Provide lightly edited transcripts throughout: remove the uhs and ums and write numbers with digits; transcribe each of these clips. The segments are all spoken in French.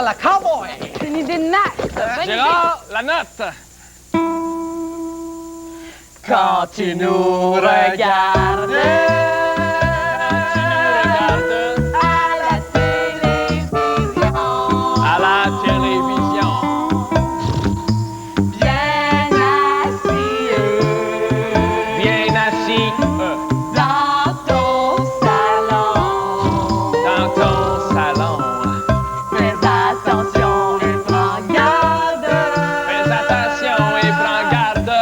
la cowboy! C'est une idée de Max! Gérard, la note! Quand tu nous regardes à la télévision, À la télévision. bien assis Bien assis dans ton salon, dans ton salon. fais attention et prends garde Fais attention et prends garde à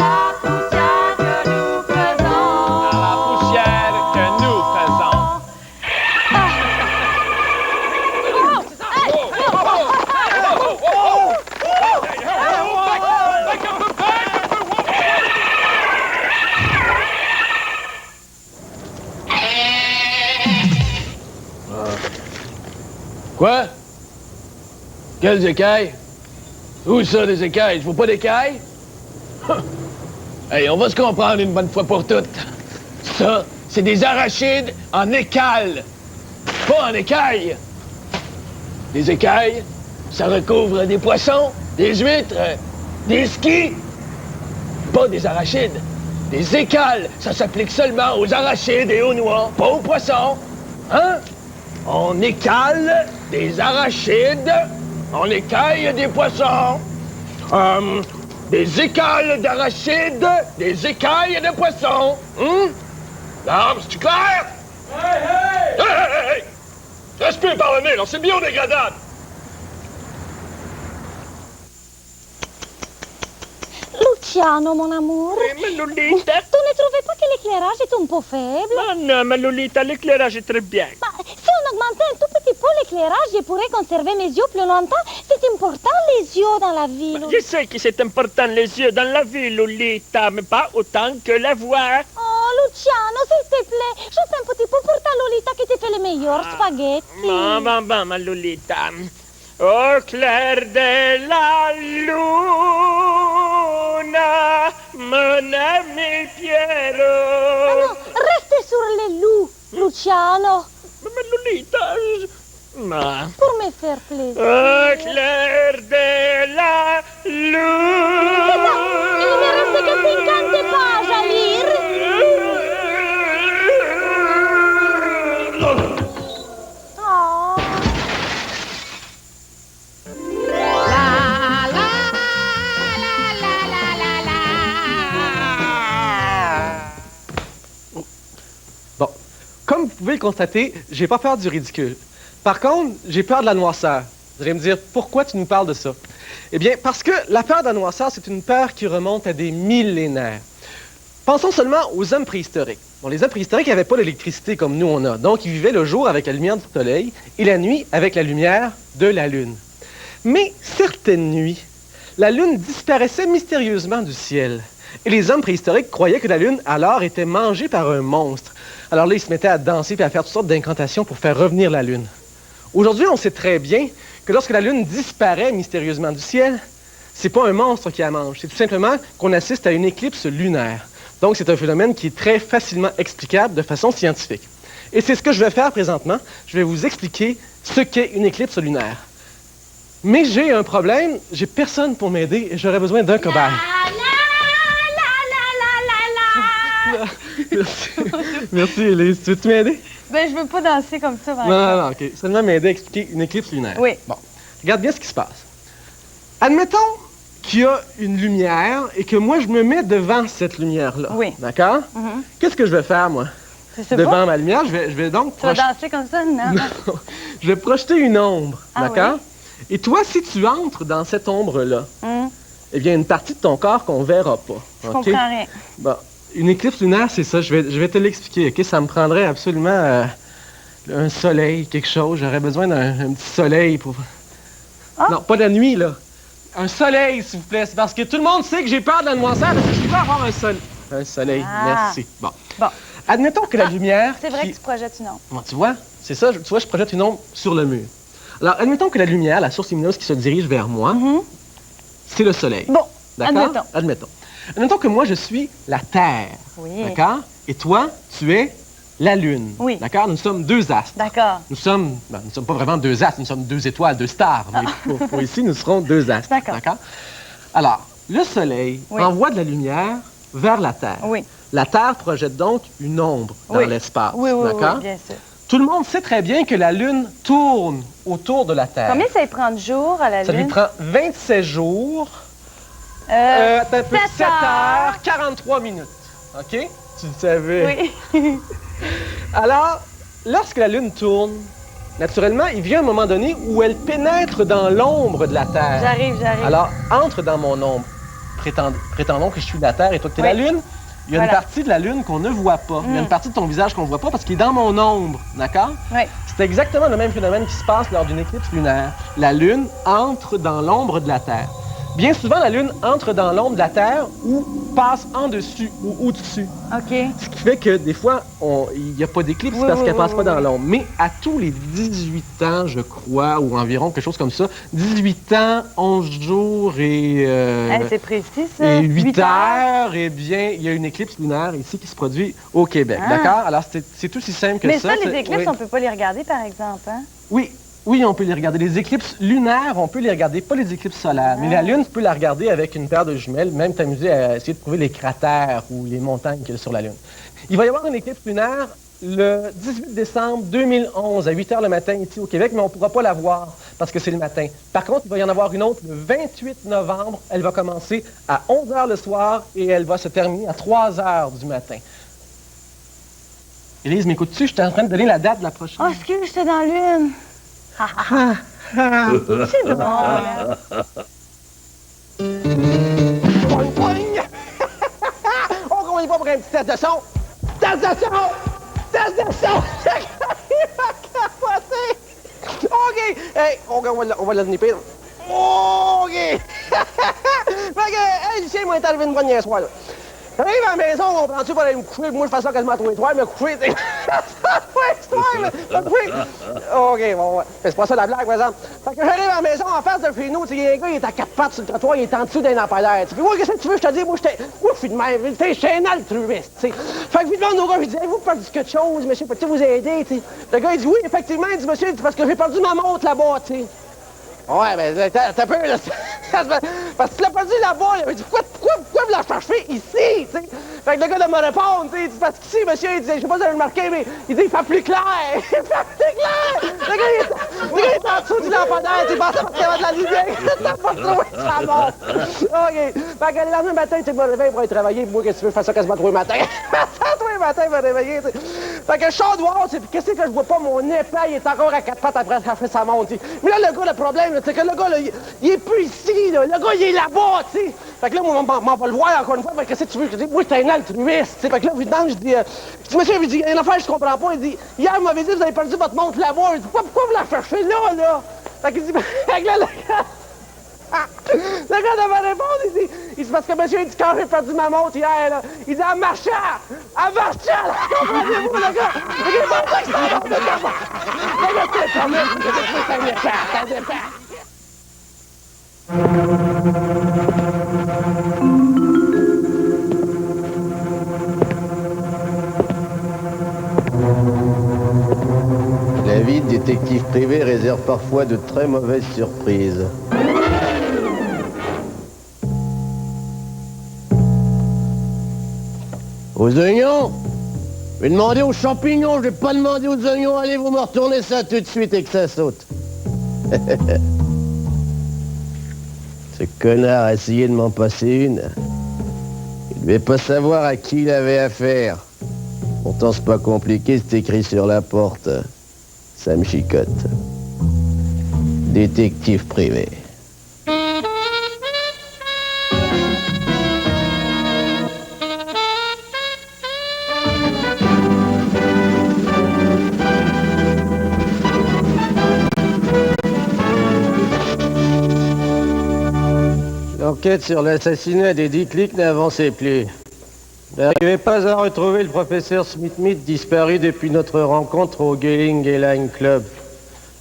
la poussière que nous faisons. à la poussière que nous faisons. Quoi? Quelles écailles? Où ça, des écailles? Je vois pas d'écailles? Hey, on va se comprendre une bonne fois pour toutes. Ça, c'est des arachides en écale, pas en écailles. Des écailles, ça recouvre des poissons, des huîtres, des skis. Pas des arachides. Des écales, ça s'applique seulement aux arachides et aux noix, pas aux poissons. Hein? On écale des arachides, on écaille des poissons. Des écales d'arachides, des écailles de poissons. Non, c'est-tu clair? Hey! Respire par le nez, là, c'est biodégradable. Luciano, mon amour, Ma Lolita? tu ne trouvais pas que l'éclairage est un peu faible? Ah non, ma Lolita, l'éclairage est très bien. Bah, si on augmentait un tout petit peu l'éclairage, je pourrais conserver mes yeux plus longtemps. C'est important, les yeux dans la vie. Je sais que c'est important les yeux dans la vie, Lolita, mais pas autant que la voix. Oh, Luciano, s'il te plaît, juste un petit peu pour ta Lolita qui te fait les meilleurs spaghetti. Bon, ma Lolita. Au clair de la luna, mon ami Piero. Ah non, restez sur les loups, Luciano, Ma Lolita, pour me faire plaisir. au clair de la luna. C'est ça, il ne me reste que 50 pages à lire. Oh. Bon, comme vous pouvez le constater, j'ai pas peur du ridicule. Par contre, j'ai peur de la noirceur. Vous allez me dire, pourquoi tu nous parles de ça? Eh bien, parce que la peur de la noirceur, c'est une peur qui remonte à des millénaires. Pensons seulement aux hommes préhistoriques. Bon, les hommes préhistoriques n'avaient pas l'électricité comme nous on a, donc ils vivaient le jour avec la lumière du soleil et la nuit avec la lumière de la lune. Mais certaines nuits, la lune disparaissait mystérieusement du ciel. Et les hommes préhistoriques croyaient que la lune, alors, était mangée par un monstre. Alors là, ils se mettaient à danser et à faire toutes sortes d'incantations pour faire revenir la lune. Aujourd'hui, on sait très bien que lorsque la lune disparaît mystérieusement du ciel, c'est pas un monstre qui la mange, c'est tout simplement qu'on assiste à une éclipse lunaire. Donc, c'est un phénomène qui est très facilement explicable de façon scientifique. Et c'est ce que je vais faire présentement. Je vais vous expliquer ce qu'est une éclipse lunaire. Mais j'ai un problème, j'ai personne pour m'aider et j'aurais besoin d'un cobaye. Merci. Merci, Élise. Tu veux-tu m'aider? Ben, je veux pas danser comme ça, par Non, OK. Seulement m'aider à expliquer une éclipse lunaire. Oui. Bon. Regarde bien ce qui se passe. Admettons qu'il y a une lumière et que moi, je me mets devant cette lumière-là. Oui. D'accord? Qu'est-ce que je vais faire, moi? Je sais Devant pas. ma lumière, je vais donc Tu vas danser comme ça? Non. Non. Je vais projeter une ombre. Ah D'accord? Et toi, si tu entres dans cette ombre-là, Hum, eh bien, une partie de ton corps qu'on verra pas. je OK? comprends rien. Bon, une éclipse lunaire, c'est ça. Je vais te l'expliquer, OK? Ça me prendrait absolument un soleil, quelque chose. J'aurais besoin d'un petit soleil pour... Ah. Non, pas la nuit, là. Un soleil, s'il vous plaît. C'est parce que tout le monde sait que j'ai peur de la noirceur parce que je veux avoir un soleil. Un soleil, Ah. merci. Bon. Bon. Admettons que la lumière... C'est vrai qui- que tu projettes une ombre. Bon, tu vois, c'est ça. Tu vois, je projette une ombre sur le mur. Alors, admettons que la lumière, la source lumineuse qui se dirige vers moi, c'est le soleil. Bon, D'accord? admettons. Admettons. Admettons que moi, je suis la Terre. Oui. D'accord? Et toi, tu es la Lune. Oui. D'accord? Nous sommes deux astres. D'accord. Nous sommes pas vraiment deux astres, nous sommes deux étoiles, deux stars. Mais pour ici, nous serons deux astres. D'accord. Alors, le Soleil Oui. envoie de la lumière vers la Terre. Oui. La Terre projette donc une ombre dans Oui. l'espace. Oui, d'accord? bien sûr. Tout le monde sait très bien que la Lune tourne autour de la Terre. Combien ça lui prend de jours à la Ça lui Lune? prend 27 jours, Attends un 7 heures, 43 minutes. OK? Tu le savais. Oui. Alors, lorsque la Lune tourne, naturellement, il vient un moment donné où elle pénètre dans l'ombre de la Terre. J'arrive. Alors, entre dans mon ombre. Prétendons que je suis la Terre et toi que tu es la Oui. Lune. Il y a Voilà. une partie de la Lune qu'on ne voit pas. Il y a une partie de ton visage qu'on ne voit pas parce qu'il est dans mon ombre. D'accord? Oui. C'est exactement le même phénomène qui se passe lors d'une éclipse lunaire. La Lune entre dans l'ombre de la Terre. Bien souvent, la Lune entre dans l'ombre de la Terre ou passe en dessus ou au-dessus. OK. Ce qui fait que des fois, il n'y a pas d'éclipse Oui, parce oui, qu'elle passe oui, pas dans oui. l'ombre. Mais à tous les 18 ans, je crois, ou environ quelque chose comme ça, 18 ans, 11 jours et... C'est précis, ça. Et 8 heures, eh bien, il y a une éclipse lunaire ici qui se produit au Québec, Ah. d'accord? Alors, c'est aussi simple que Mais ça. ça, les c'est- éclipses, oui. on peut pas les regarder, par exemple, hein? Oui, on peut les regarder. Les éclipses lunaires, on peut les regarder, pas les éclipses solaires. Mais la Lune, tu peux la regarder avec une paire de jumelles, même t'amuser à essayer de trouver les cratères ou les montagnes qu'il y a sur la Lune. Il va y avoir une éclipse lunaire le 18 décembre 2011 à 8 h le matin ici au Québec, mais on ne pourra pas la voir parce que c'est le matin. Par contre, il va y en avoir une autre le 28 novembre. Elle va commencer à 11 h le soir et elle va se terminer à 3 h du matin. Élise, m'écoutes-tu? Je suis en train de donner la date de la prochaine. Oh, excuse, j'étais dans l'une. C'est drôle, hein? Poing, poing! On y va pour un petit test de son. Test de son! Test de son! Il va capoter! OK! Hey, on va le nipper. OK! Fait que, hey, Lucien, moi, est arrivé une bonne hier soir, là. J'arrive à la maison, on prend-tu pour aller me coucher? Moi, je fais ça quasiment tous les soirs, me coucher, tu sais. OK, bon, ouais. C'est pas ça la blague, par exemple. Fait que j'arrive à la maison, en face de chez nous, tu sais, il y a un gars, il est à quatre pattes sur le trottoir, il est en dessous d'un lampadaire. Tu dis, ouais, qu'est-ce que tu veux, je te dis, moi, je suis de même, tu sais, je suis un altruiste, tu sais. Fait que je demande au gars, je dis, vous perdu quelque chose, monsieur, peux-tu vous aider, tu sais? Le gars, il dit, oui, effectivement, il dit, monsieur, il dit, parce que j'ai perdu ma montre là-bas, tu sais. Ouais, ben, t'as peur, là. Parce que tu l'as perdu là-bas, il a dit, pourquoi vous la cherchez ici, tu sais? Fait que le gars de me répondre, tu sais, il dit, parce qu'ici, monsieur, il dit, je sais pas si vous avez remarqué, mais il dit, il fait plus clair! Il fait plus clair! Le gars, il est en dessous du lampadaire, tu penses qu'il y avait de la lumière, t'as pas trouvé sa montre! OK. Fait que le lendemain matin, tu sais, me réveille pour aller travailler, moi, qu'est-ce que tu veux, je fais ça quasiment tous les matins. Tous les matins, il me réveiller, tu sais. Fait que je sors dehors, tu sais, puis qu'est-ce que je vois pas, mon épée, il est encore à quatre pattes après avoir fait sa montre, tu sais. Mais là, le gars, le problème, c'est que le gars, là, il est plus ici, là. Le gars, il est là-bas, tu sais. Fait que là, moi, on va le voir encore une fois. Fait que qu'est-ce que tu veux? Je dis, moi, j'étais un altruiste, tu sais. Fait que là, évidemment, je dis, monsieur, il dit, il y a une affaire, je comprends pas. Il dit, hier, vous m'avez dit, vous avez perdu votre montre là-bas. Je dis, pourquoi vous la cherchez là? Fait qu'il dit, fait que là, le gars devait répondre, il dit, parce que monsieur, il dit, quand j'ai perdu ma montre hier, là, il dit, en marchant, là, comprenez-vous, le gars, il est pas que ça va, le gars, c'est pas mal, ça dépend. La vie de détective privé réserve parfois de très mauvaises surprises. Aux oignons? Je vais demander aux champignons, je vais pas demander aux oignons. Allez, vous me retournez ça tout de suite et que ça saute. Ce connard a essayé de m'en passer une. Il devait pas savoir à qui il avait affaire. Pourtant, c'est pas compliqué, c'est écrit sur la porte. Ça me chicote. Détective privé. L'enquête sur l'assassinat d'Eddie Click n'avançait plus. Je n'arrivais pas à retrouver le professeur Smith disparu depuis notre rencontre au Gehling Airline Club.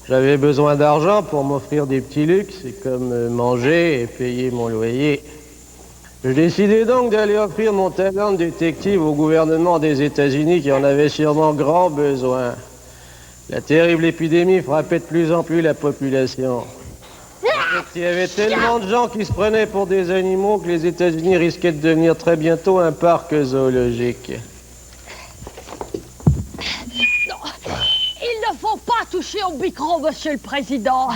J'avais besoin d'argent pour m'offrir des petits luxes, comme manger et payer mon loyer. J'ai décidé donc d'aller offrir mon talent de détective au gouvernement des États-Unis qui en avait sûrement grand besoin. La terrible épidémie frappait de plus en plus la population. Il y avait tellement de gens qui se prenaient pour des animaux que les États-Unis risquaient de devenir très bientôt un parc zoologique. Il ne faut pas toucher au micro, Monsieur le Président.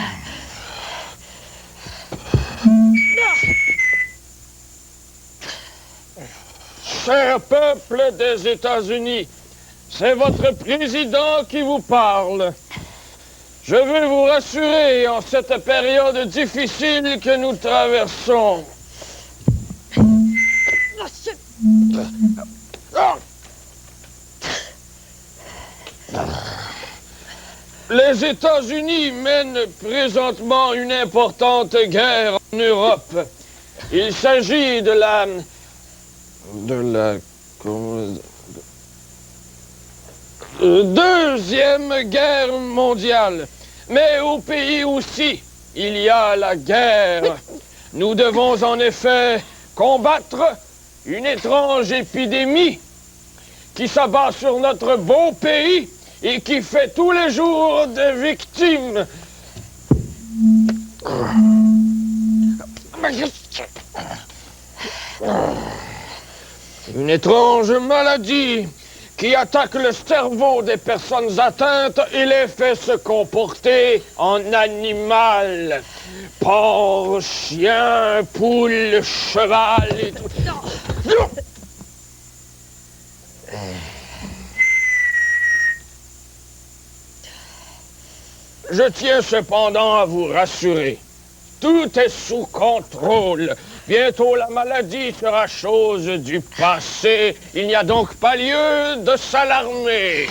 Cher peuple des États-Unis, c'est votre président qui vous parle. Je veux vous rassurer en cette période difficile que nous traversons. Monsieur... Les États-Unis mènent présentement une importante guerre en Europe. Il s'agit de la Deuxième Guerre mondiale. Mais au pays aussi, il y a la guerre. Nous devons en effet combattre une étrange épidémie qui s'abat sur notre beau pays et qui fait tous les jours des victimes. Une étrange maladie qui attaque le cerveau des personnes atteintes et les fait se comporter en animal. Porc, chien, poule, cheval et tout. Je tiens cependant à vous rassurer. Tout est sous contrôle. Bientôt la maladie sera chose du passé. Il n'y a donc pas lieu de s'alarmer.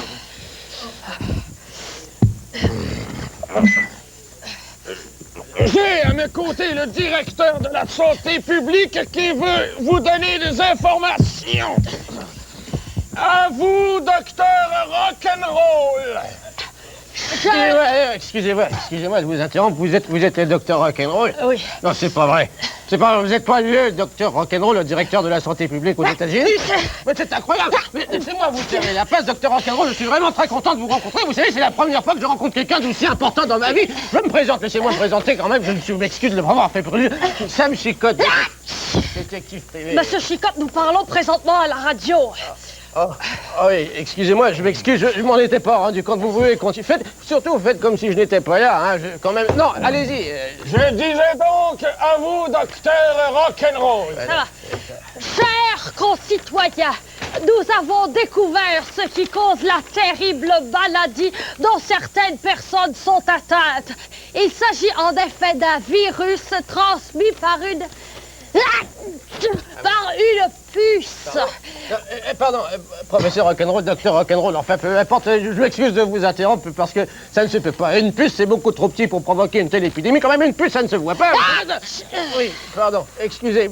J'ai à mes côtés le directeur de la santé publique qui veut vous donner des informations. À vous, docteur Rock'n'Roll. Excusez-moi de vous interrompre. Vous êtes le docteur Rock'n'Roll? Oui. Non, c'est pas vrai. C'est pas vrai. Vous n'êtes pas le docteur Rock'n'Roll, le directeur de la santé publique aux États-Unis? Mais c'est incroyable. Mais laissez-moi vous serrer la place, docteur Rock'n'Roll. Je suis vraiment très content de vous rencontrer. Vous savez, c'est la première fois que je rencontre quelqu'un d'aussi important dans ma vie. Je me présente. Laissez-moi me présenter quand même. Je m'excuse de m'avoir fait brûler. Sam Chicotte, détective privé. Monsieur Chicotte, nous parlons présentement à la radio. Oh, oui, excusez-moi, je m'excuse, je m'en étais pas rendu compte. Vous voulez continuer. Surtout, faites comme si je n'étais pas là, hein, quand même. Non, allez-y. Je disais donc à vous, docteur Rock'n'Roll. Ça va. Chers concitoyens, nous avons découvert ce qui cause la terrible maladie dont certaines personnes sont atteintes. Il s'agit en effet d'un virus transmis par une puce. Pardon, professeur Rock'n'Roll, docteur Rock'n'Roll, enfin peu importe, je m'excuse de vous interrompre parce que ça ne se peut pas. Une puce, c'est beaucoup trop petit pour provoquer une telle épidémie. Quand même, une puce, ça ne se voit pas. Oui, pardon, excusez.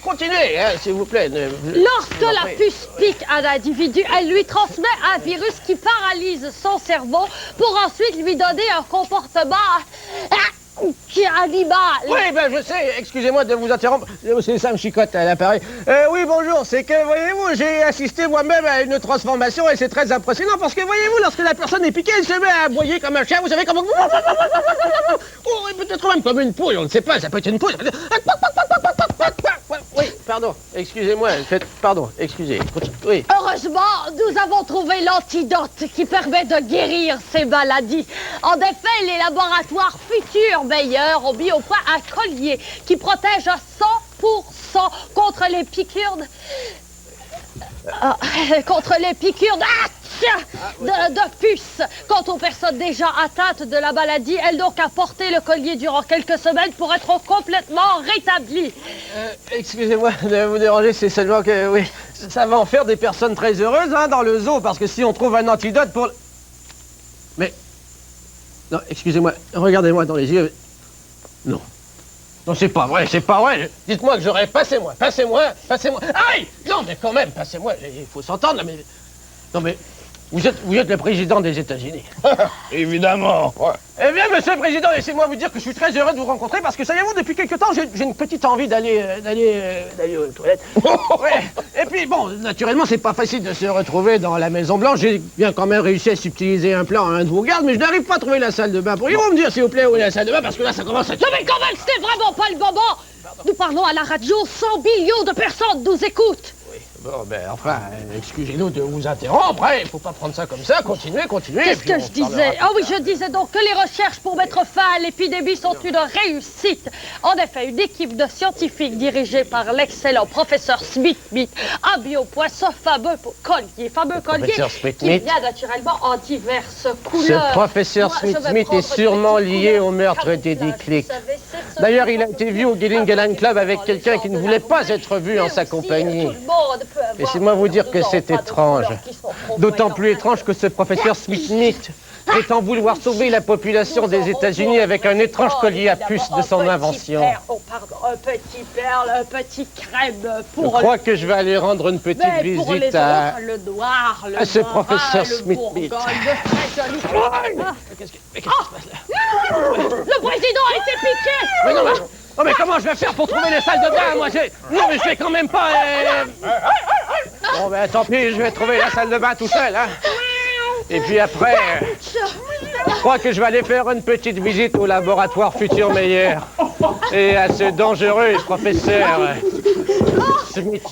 Continuez, hein, s'il vous plaît. Lorsque la puce pique un individu, elle lui transmet un virus qui paralyse son cerveau pour ensuite lui donner un comportement animal. Oui, ben je sais, excusez-moi de vous interrompre. C'est Sam Chicotte à l'appareil. Oui, bonjour, c'est que, voyez-vous, j'ai assisté moi-même à une transformation et c'est très impressionnant parce que, voyez-vous, lorsque la personne est piquée, elle se met à aboyer comme un chien, vous savez, comme... Oh, et peut-être même comme une poule, on ne sait pas, ça peut être une poule. Oui, pardon, excusez-moi, pardon, excusez. Oui. Heureusement, nous avons trouvé l'antidote qui permet de guérir ces maladies. En effet, les laboratoires futurs meilleurs ont mis au point un collier qui protège à 100% contre les piqûres de puces. Quant aux personnes déjà atteintes de la maladie, elles n'ont qu'à porter le collier durant quelques semaines pour être complètement rétablies. Excusez-moi de vous déranger, c'est seulement que, oui, ça va en faire des personnes très heureuses, hein, dans le zoo, parce que si on trouve un antidote pour... Mais... Non, excusez-moi, regardez-moi dans les yeux. Non. Non, c'est pas vrai, c'est pas vrai. Dites-moi que j'aurais... Passez-moi. Aïe! Non, mais quand même, passez-moi, il faut s'entendre, mais... Non, mais Vous êtes le président des États-Unis. Évidemment. Ouais. Eh bien, monsieur le président, laissez-moi vous dire que je suis très heureux de vous rencontrer parce que, savez-vous, depuis quelque temps, j'ai une petite envie d'aller aux toilettes. Ouais. Et puis, bon, naturellement, c'est pas facile de se retrouver dans la Maison-Blanche. J'ai bien quand même réussi à subtiliser un plan à un de vos gardes, mais je n'arrive pas à trouver la salle de bain. Pourriez-vous me dire, s'il vous plaît, où est la salle de bain? Parce que là, ça commence à... Je vais convaincre, c'était vraiment pas le moment. Nous parlons à la radio, 100 millions de personnes nous écoutent. Bon, ben, enfin, excusez-nous de vous interrompre, hein. Il faut pas prendre ça comme ça. Continuez. Qu'est-ce que je disais? Ah oui, je disais donc que les recherches pour mettre fin à l'épidémie sont une réussite. En effet, une équipe de scientifiques dirigée par l'excellent professeur Smith a mis au point ce fameux collier qui vient naturellement en diverses couleurs. Ce professeur Smith est sûrement lié au meurtre d'Eddie Click. D'ailleurs, il a été vu au Gillingham Club avec quelqu'un qui ne voulait pas être vu en sa compagnie. Laissez-moi vous dire que c'est étrange. D'autant plus étrange que ce professeur Smith prétend vouloir sauver la population des États-Unis avec un étrange collier à puce de son invention. Un petit perle, un petit crème pour... Je crois que je vais aller rendre une petite visite à ce professeur Smith. Qu'est-ce qui se passe là? Le président a été piqué! Mais non, mais comment je vais faire pour trouver les salles de bain? Moi, non, mais je vais quand même pas... Bon, ben, tant pis, je vais trouver la salle de bain tout seul, hein. Et puis après, je crois que je vais aller faire une petite visite au laboratoire Futur Meilleur et à ce dangereux professeur Smith.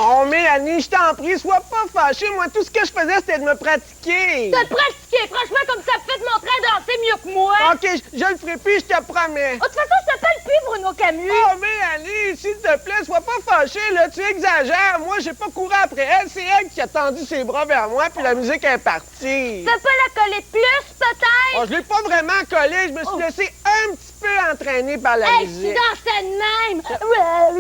Oh, Mélanie, je t'en prie, sois pas fâchée. Moi, tout ce que je faisais, c'était de me pratiquer. De te pratiquer? Franchement, comme ça fait de montrer à danser mieux que moi. OK, je le ferai plus, je te promets. Oh, de toute façon, je t'appelle plus Bruno Camus. Oh, Mélanie, s'il te plaît, sois pas fâchée, là. Tu exagères. Moi, j'ai pas couru après elle. C'est elle qui a tendu ses bras vers moi, puis la musique est partie. Tu peux pas la coller plus, peut-être? Oh, je l'ai pas vraiment collée. Je me suis laissé un petit peu entraîner par la musique. Tu dansais de même. Oh,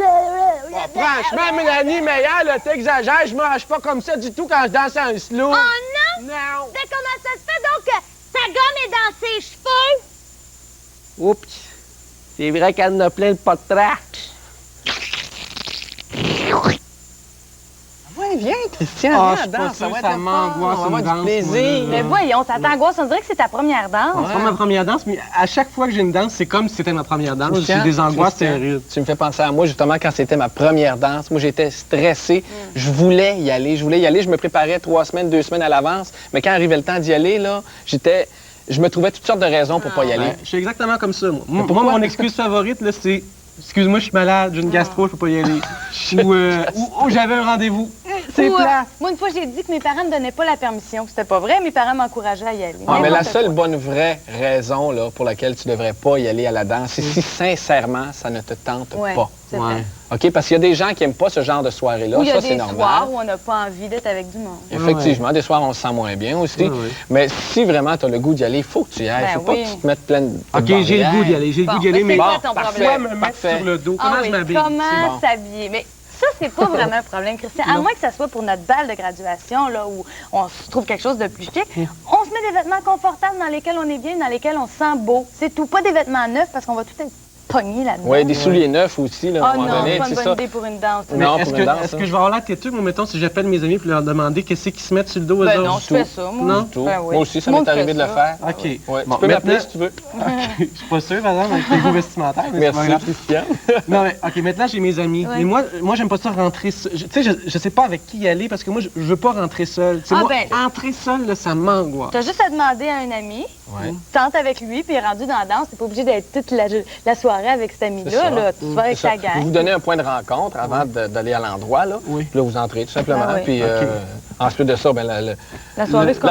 franchement, Mélanie Meilleur, là, t'exagères. Je marche pas comme ça du tout quand je danse un slow. Oh non? Non. Mais comment ça se fait donc que sa gomme est dans ses cheveux? Oups. C'est vrai qu'elle en a plein de pas de trac. Ouais, viens, Christian, viens, danse. Ça m'angoisse, on va avoir du plaisir. Mais voyons, ça t'angoisse, on dirait que c'est ta première danse. C'est pas ma première danse, mais à chaque fois que j'ai une danse, c'est comme si c'était ma première danse. J'ai des angoisses terribles. Tu me fais penser à moi, justement, quand c'était ma première danse. Moi, j'étais stressé. Je voulais y aller. Je me préparais 3 semaines, 2 semaines à l'avance. Mais quand arrivait le temps d'y aller, là, je me trouvais toutes sortes de raisons pour pas y aller. Ouais, je suis exactement comme ça, moi. Moi, mon excuse favorite, là, c'est « Excuse-moi, je suis malade, j'ai une gastro, je peux pas y aller. » ou j'avais un rendez-vous. C'est plat. Moi, une fois, j'ai dit que mes parents ne me donnaient pas la permission. C'était pas vrai, mes parents m'encourageaient à y aller. Ouais, mais la seule bonne vraie raison là, pour laquelle tu devrais pas y aller à la danse, c'est si sincèrement ça ne te tente pas. C'est vrai. OK? Parce qu'il y a des gens qui n'aiment pas ce genre de soirée-là. Ou il y a ça, c'est des normal. soirs où on n'a pas envie d'être avec du monde. Effectivement, des soirs, on se sent moins bien aussi. Mais si vraiment tu as le goût d'y aller, il faut que tu y ailles. Il faut pas que tu te mettes plein de OK, j'ai le goût d'y aller. J'ai le goût d'y aller, mais parfois me mettre sur le dos. Comment je m'habille? Comment s'habiller? Mais ça, c'est pas vraiment un problème, Christian. À moins que ça soit pour notre bal de graduation, là, où on se trouve quelque chose de plus chic. On se met des vêtements confortables dans lesquels on est bien, dans lesquels on se sent beau. C'est tout. Pas des vêtements neufs, parce qu'on va tout être pogné là-dedans. Oui, des souliers neufs aussi, là, à un moment donné. C'est pas une bonne idée pour une danse. Non, est-ce que je vais avoir l'air têtue, moi, mettons, si j'appelle mes amis et leur demander qu'est-ce qu'ils se mettent sur le dos aux autres? Non, je fais ça, moi. Non? Moi aussi, ça m'est arrivé de le faire. OK. Ouais. Tu peux m'appeler si tu veux. Je suis pas sûr, par exemple, avec les goûts vestimentaires. Merci, Christian. Non, mais OK, maintenant, j'ai mes amis. Mais moi, j'aime pas ça rentrer seul. Tu sais, je sais pas avec qui y aller parce que moi, je veux pas rentrer seul. Entrer seul, là, ça m'angoisse. T'as juste à demander à un ami, tente avec lui, puis rendu dans la danse, t'es pas obligé d'être toute la soirée avec cet ami-là. Là, tu vas avec ta gang. Vous vous donnez un point de rencontre avant d'aller à l'endroit, là. Puis là, vous entrez tout simplement. Puis ensuite de ça, la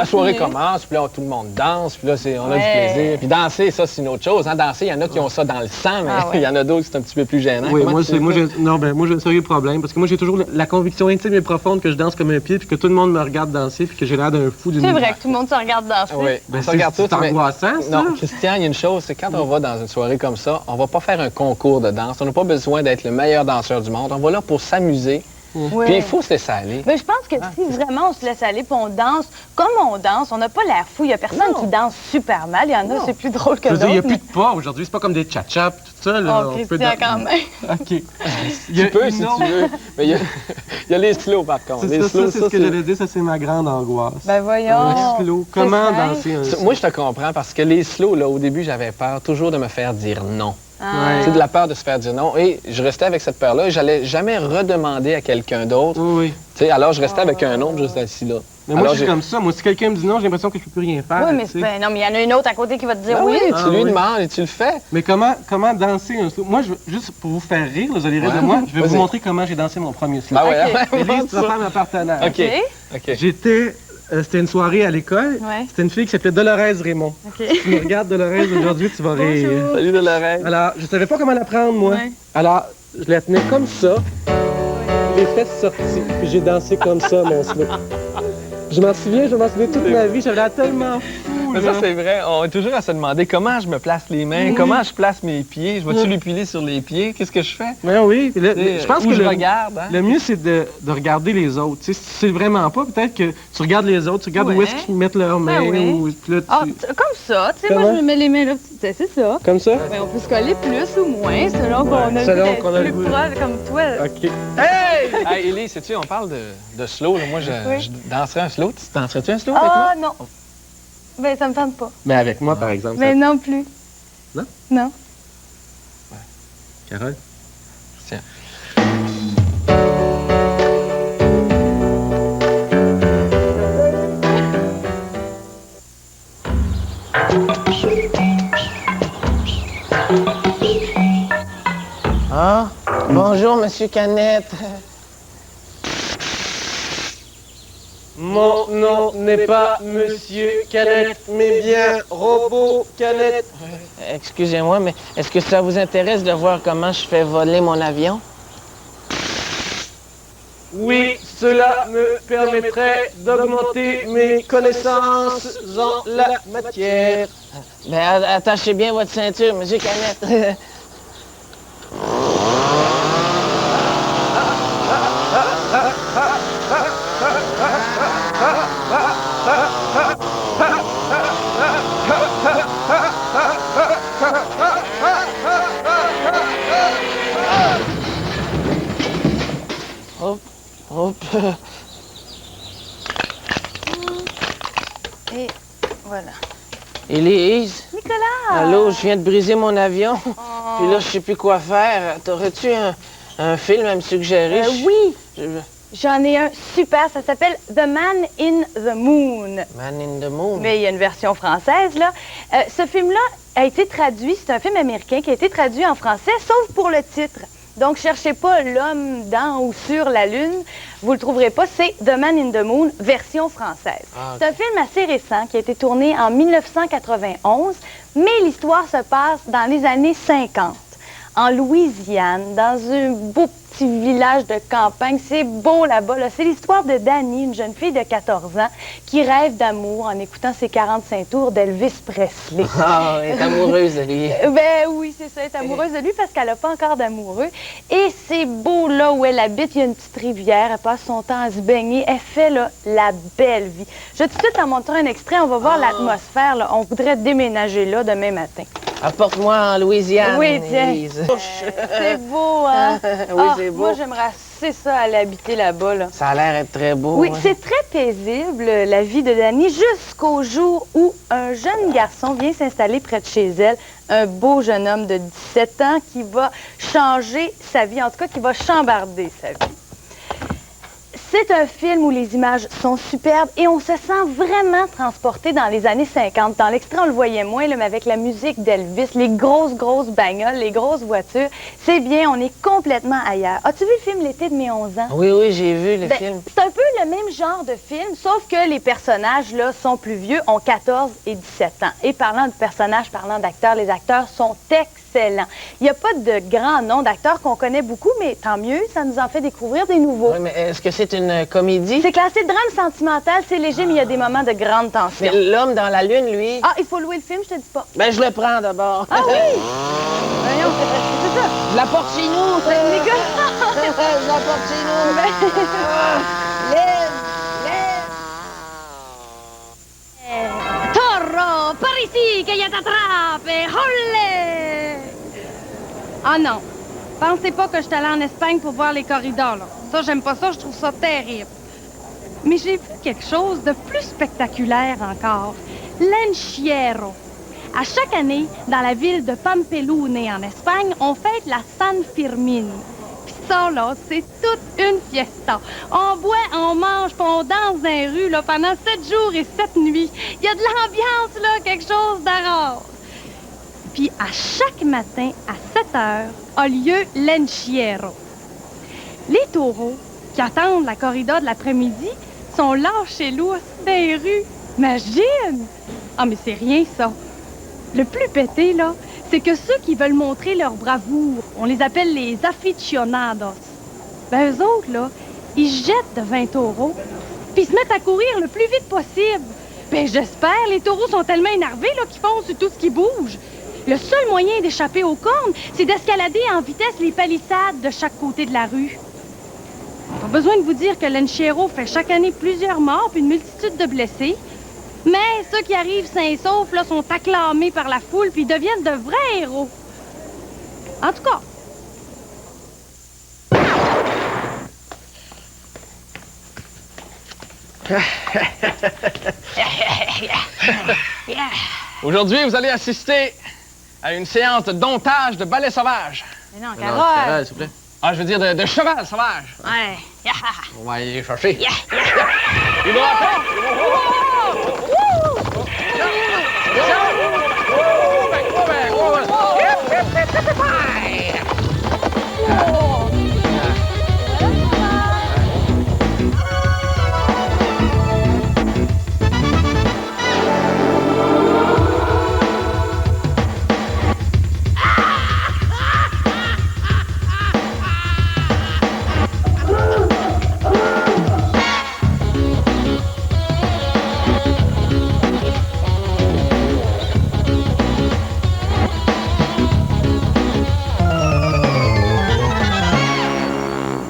soirée commence, puis là, tout le monde danse, puis là, on a du plaisir. Puis danser, ça, c'est une autre chose. Hein? Danser, il y en a qui ont ça dans le sang, mais il y en a d'autres qui sont un petit peu plus gênants. Oui, moi, j'ai un sérieux problème, parce que moi, j'ai toujours la conviction intime et profonde que je danse comme un pied, puis que tout le monde me regarde danser, puis que j'ai l'air d'un fou d'une... C'est vrai que tout le monde se regarde danser. Oui, on se regarde tout. C'est angoissant, ça? Non, Christian, il y a une chose, c'est quand on va dans une soirée comme ça, on va pas faire un concours de danse. On n'a pas besoin d'être le meilleur danseur du monde. On va là pour s'amuser Ouais. Puis il faut se laisser aller. Mais je pense que si vraiment on se laisse aller puis on danse comme on danse, on n'a pas l'air fou. Il n'y a personne qui danse super mal. Il y en a, c'est plus drôle que d'autres. Il n'y a plus de pas aujourd'hui. C'est pas comme des tcha-tcha tout ça. Là, on Christian, quand même. OK. Tu peux, si tu veux. Mais il y a les slow, par contre. C'est ça, c'est ce que j'allais dire. Ça, c'est ma grande angoisse. Ben voyons. Les slow. Comment danser un slow? Moi, je te comprends, parce que les slow, là, au début, j'avais peur toujours de me faire dire non. C'est de la peur de se faire dire non. Et je restais avec cette peur-là et j'allais jamais redemander à quelqu'un d'autre. Oui. Alors, je restais avec un autre, juste assis là. Mais moi, je suis comme ça. Moi, si quelqu'un me dit non, j'ai l'impression que je peux plus rien faire. Oui, mais non, mais il y en a une autre à côté qui va te dire oui. Tu lui demandes et tu le fais. Mais comment danser un slow? Moi, juste pour vous faire rire, vous allez rire de moi, je vais vous montrer comment j'ai dansé mon premier slow. Ah ouais. Élise, tu vas faire ma partenaire. OK. C'était une soirée à l'école. Ouais. C'était une fille qui s'appelait Dolores Raymond. OK. Si tu me regardes, Dolores, aujourd'hui, tu vas rire. Salut Dolores. Alors, je savais pas comment la prendre, moi. Ouais. Alors, je la tenais comme ça, les fesses sorties, puis j'ai dansé comme ça, mon slow. Je m'en souviens toute ma vie, j'avais l'air tellement fou. Mais ça, c'est vrai. On est toujours à se demander comment je me place les mains, comment je place mes pieds. Je vais-tu lui piler sur les pieds? Qu'est-ce que je fais? Mais oui. Je pense que je regarde. Hein? Le mieux, c'est de regarder les autres. Si c'est vraiment pas, peut-être que tu regardes les autres, tu regardes où est-ce qu'ils mettent leurs mains. Ou, là, comme ça. Tu sais, moi, je me mets les mains là. C'est ça. Comme ça? Mais on peut se coller plus ou moins selon qu'on a plus proche comme toi. OK. Hey! Hey, Élie, sais-tu, on parle de slow. Là. Moi, je danserais un slow. Tu danserais-tu un slow avec moi? Ah, non. Ben, ça me tente pas. Mais avec moi, par exemple. Mais non plus. Non? Non. Carole? Tiens. Ah, bonjour, Monsieur Canette. Mon nom n'est pas Monsieur Canette, mais bien Robot Canette. Excusez-moi, mais est-ce que ça vous intéresse de voir comment je fais voler mon avion? Oui, cela me permettrait d'augmenter mes connaissances en la matière. Ben, attachez bien votre ceinture, Monsieur Canette. Hop. Et voilà. Élise? Nicolas! Allô, je viens de briser mon avion. Puis là, je sais plus quoi faire. T'aurais-tu un film à me suggérer? Oui! J'en ai un super, ça s'appelle The Man in the Moon. Man in the Moon? Mais il y a une version française, là. Ce film-là a été traduit, c'est un film américain qui a été traduit en français, sauf pour le titre. Donc, cherchez pas l'homme dans ou sur la Lune. Vous le trouverez pas. C'est The Man in the Moon, version française. Ah, okay. C'est un film assez récent qui a été tourné en 1991, mais l'histoire se passe dans les années 50, en Louisiane, dans un beau petit village de campagne. C'est beau là-bas. Là. C'est l'histoire de Dani, une jeune fille de 14 ans qui rêve d'amour en écoutant ses 45 tours d'Elvis Presley. Ah, elle est amoureuse de lui. Ben oui, c'est ça. Elle est amoureuse de lui parce qu'elle n'a pas encore d'amoureux. Et c'est beau là où elle habite. Il y a une petite rivière. Elle passe son temps à se baigner. Elle fait là, la belle vie. Je vais tout de suite en montrer un extrait. On va voir l'atmosphère. Là. On voudrait déménager là demain matin. Apporte-moi en Louisiane, oui, tiens. Élise. C'est beau, hein? Oui, c'est beau. Moi, j'aimerais assez ça, aller habiter là-bas. Là. Ça a l'air d'être très beau. Oui, hein? c'est très paisible, la vie de Dani, jusqu'au jour où un jeune garçon vient s'installer près de chez elle, un beau jeune homme de 17 ans qui va changer sa vie, en tout cas, qui va chambarder sa vie. C'est un film où les images sont superbes et on se sent vraiment transporté dans les années 50. Dans l'extrait, on le voyait moins, là, mais avec la musique d'Elvis, les grosses bagnoles, les grosses voitures, c'est bien, on est complètement ailleurs. As-tu vu le film L'été de mes 11 ans? Oui, j'ai vu le film. C'est un peu le même genre de film, sauf que les personnages, là, sont plus vieux, ont 14 et 17 ans. Et parlant de personnages, parlant d'acteurs, les acteurs sont excellents. Il n'y a pas de grands noms d'acteurs qu'on connaît beaucoup, mais tant mieux, ça nous en fait découvrir des nouveaux. Oui, mais est-ce que c'est une comédie? C'est classé drame sentimental, c'est léger, mais il y a des moments de grande tension. Mais l'homme dans la lune, lui... Ah, il faut louer le film, je te dis pas. Ben, je le prends d'abord. Ah oui? voyons, c'est ça. Je la porte chez nous, c'est Les gars! Je la porte chez nous. Taureau, par ici, que y a t'attrape, et olé! Ah non, pensez pas que je suis allée en Espagne pour voir les corridors, là. Ça, j'aime pas ça, je trouve ça terrible. Mais j'ai vu quelque chose de plus spectaculaire encore. L'Encierro. À chaque année, dans la ville de Pampelune, en Espagne, on fête la San Firmin. Puis ça, là, c'est toute une fiesta. On boit, on mange, puis on danse dans les rues, là, pendant 7 jours et 7 nuits. Il y a de l'ambiance, là, quelque chose d'arrose. Puis à chaque matin, à 7 heures, a lieu l'Encierro. Les taureaux, qui attendent la corrida de l'après-midi, sont lâchés lousses dans les rues. Imagine! Ah, mais c'est rien, ça. Le plus pété, là, c'est que ceux qui veulent montrer leur bravoure, on les appelle les aficionados. Ben, eux autres, là, ils jettent devant un taureau, puis ils se mettent à courir le plus vite possible. Ben, j'espère, les taureaux sont tellement énervés, là, qu'ils foncent sur tout ce qui bouge. Le seul moyen d'échapper aux cornes, c'est d'escalader en vitesse les palissades de chaque côté de la rue. Pas besoin de vous dire que l'Encierro fait chaque année plusieurs morts puis une multitude de blessés. Mais ceux qui arrivent sains et saufs là, sont acclamés par la foule puis deviennent de vrais héros. En tout cas. Aujourd'hui, vous allez assister à une séance de domptage de balai sauvage. Mais non, Carole. S'il vous plaît. Ah, je veux dire de cheval sauvage. Ouais. On va aller chercher. Yeah. Il va